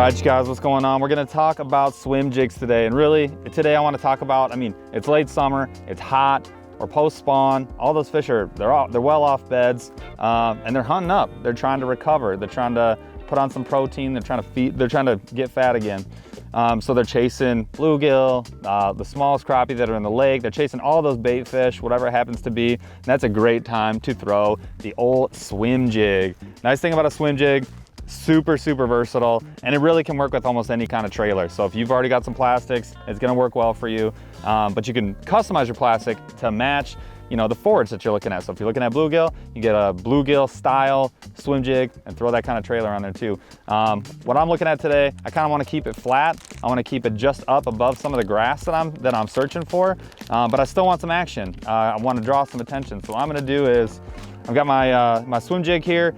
right, you guys, what's going on? We're gonna talk about swim jigs today. And really, today I wanna talk about, it's late summer, it's hot, we're post-spawn, all those fish they're well off beds, and they're hunting up. They're trying to recover. They're trying to put on some protein. They're trying to feed, they're trying to get fat again. So they're chasing bluegill, the smallest crappie that are in the lake. They're chasing all those bait fish, whatever it happens to be. And that's a great time to throw the old swim jig. Nice thing about a swim jig, super versatile, and it really can work with almost any kind of trailer. So if you've already got some plastics, it's gonna work well for you, but you can customize your plastic to match the forage that you're looking at. So if you're looking at bluegill, you get a bluegill style swim jig and throw that kind of trailer on there too. What I'm looking at today, I kind of want to keep it flat. I want to keep it just up above some of the grass that I'm searching for, but I still want some action. I want to draw some attention. So what I'm going to do is, I've got my swim jig here.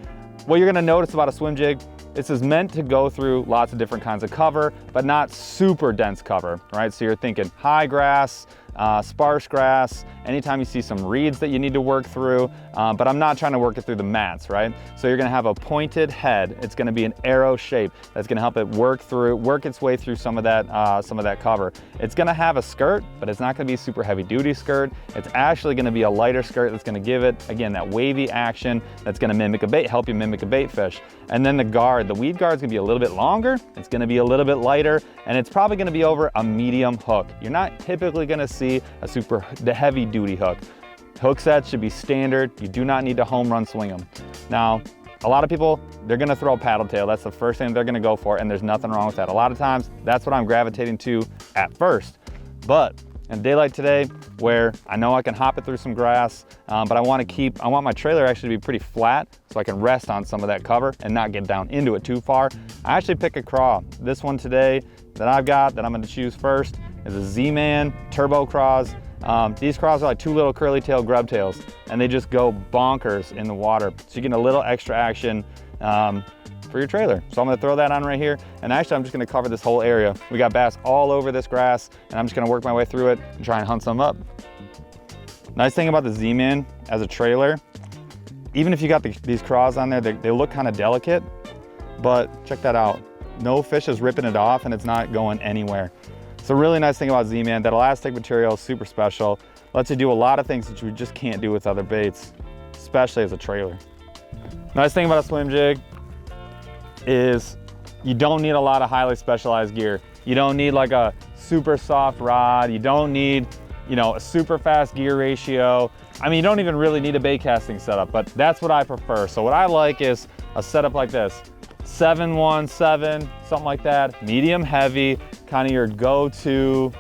What you're going to notice about a swim jig, this is meant to go through lots of different kinds of cover, but not super dense cover, right? So you're thinking high grass, sparse grass, anytime you see some reeds that you need to work through, but I'm not trying to work it through the mats, right? So you're gonna have a pointed head. It's gonna be an arrow shape that's gonna help it work its way through some of that cover. It's gonna have a skirt, but it's not gonna be a super heavy duty skirt. It's actually gonna be a lighter skirt that's gonna give it, again, that wavy action that's gonna help you mimic a bait fish. And then the weed guard is gonna be a little bit longer, it's gonna be a little bit lighter, and it's probably gonna be over a medium hook. You're not typically gonna see the heavy duty hook. Hook sets should be standard. You do not need to home run swing them. Now, a lot of people, they're gonna throw a paddle tail. That's the first thing they're gonna go for, and there's nothing wrong with that. A lot of times, that's what I'm gravitating to at first. But in daylight today, where I know I can hop it through some grass, but I want my trailer actually to be pretty flat so I can rest on some of that cover and not get down into it too far. I actually pick a craw. This one today that I've got that I'm gonna choose first is a Z-Man Turbo Craws. These craws are like two little curly tail grub tails, and they just go bonkers in the water. So you get a little extra action for your trailer. So I'm gonna throw that on right here, and actually I'm just gonna cover this whole area. We got bass all over this grass, and I'm just gonna work my way through it and try and hunt some up. Nice thing about the Z-Man as a trailer, even if you got these craws on there, they look kind of delicate, but check that out. No fish is ripping it off, and it's not going anywhere. It's a really nice thing about Z-Man, that elastic material is super special. Lets you do a lot of things that you just can't do with other baits, especially as a trailer. Nice thing about a swim jig is you don't need a lot of highly specialized gear. You don't need like a super soft rod. You don't need, a super fast gear ratio. You don't even really need a bait casting setup, but that's what I prefer. So what I like is a setup like this. 717, something like that, medium heavy, kind of your go-to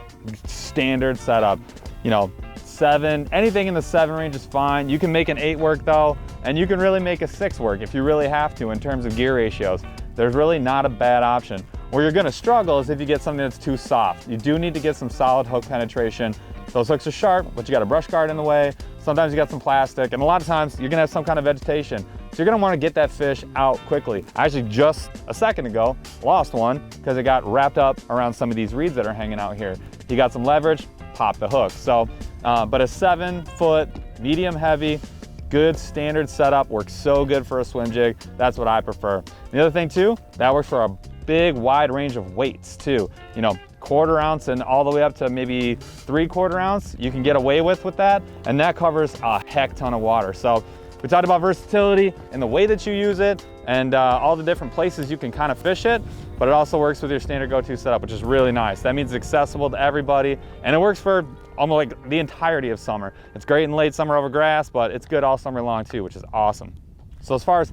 standard setup. Anything in the 7 range is fine. You can make an 8 work though, and you can really make a 6 work if you really have to in terms of gear ratios. There's really not a bad option. Where you're gonna struggle is if you get something that's too soft. You do need to get some solid hook penetration. Those hooks are sharp, but you got a brush guard in the way. Sometimes you got some plastic, and a lot of times you're gonna have some kind of vegetation. So you're gonna wanna get that fish out quickly. I actually just a second ago lost one because it got wrapped up around some of these reeds that are hanging out here. You got some leverage, pop the hook. So, but a 7-foot, medium heavy, good standard setup works so good for a swim jig. That's what I prefer. The other thing too, that works for a big wide range of weights too. 1/4 ounce and all the way up to maybe 3/4 ounce, you can get away with that, and that covers a heck ton of water. So we talked about versatility and the way that you use it, and all the different places you can kind of fish it, but it also works with your standard go-to setup, which is really nice. That means it's accessible to everybody, and it works for almost like the entirety of summer. It's great in late summer over grass, but it's good all summer long too, which is awesome. So as far as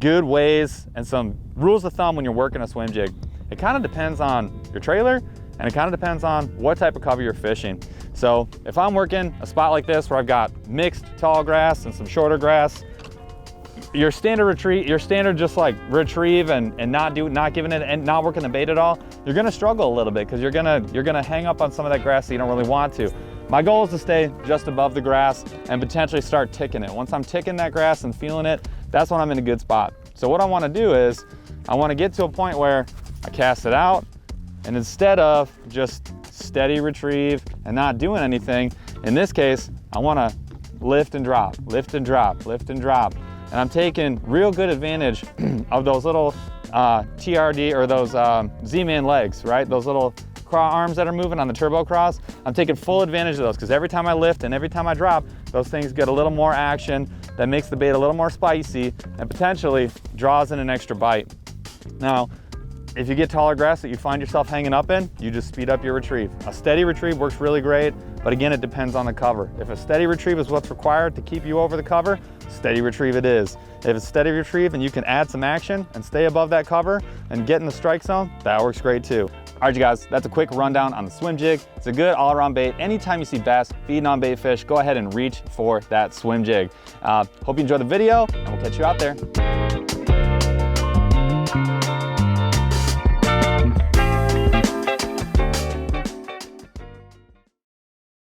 good ways and some rules of thumb when you're working a swim jig, it kind of depends on your trailer, and it kind of depends on what type of cover you're fishing. So if I'm working a spot like this where I've got mixed tall grass and some shorter grass, your standard just like retrieve and not giving it and not working the bait at all, you're gonna struggle a little bit because you're gonna hang up on some of that grass that you don't really want to. My goal is to stay just above the grass and potentially start ticking it. Once I'm ticking that grass and feeling it, that's when I'm in a good spot. So what I wanna do is, I wanna get to a point where I cast it out, and instead of just steady retrieve and not doing anything, in this case, I wanna lift and drop, lift and drop, lift and drop. And I'm taking real good advantage of those little TRD or those Z-Man legs, right? Those little craw arms that are moving on the turbo cross. I'm taking full advantage of those because every time I lift and every time I drop, those things get a little more action. That makes the bait a little more spicy and potentially draws in an extra bite. Now, if you get taller grass that you find yourself hanging up in, you just speed up your retrieve. A steady retrieve works really great, but again, it depends on the cover. If a steady retrieve is what's required to keep you over the cover, steady retrieve it is. If it's steady retrieve and you can add some action and stay above that cover and get in the strike zone, that works great too. All right, you guys, that's a quick rundown on the swim jig. It's a good all-around bait. Anytime you see bass feeding on bait fish, go ahead and reach for that swim jig. Hope you enjoyed the video, and we'll catch you out there.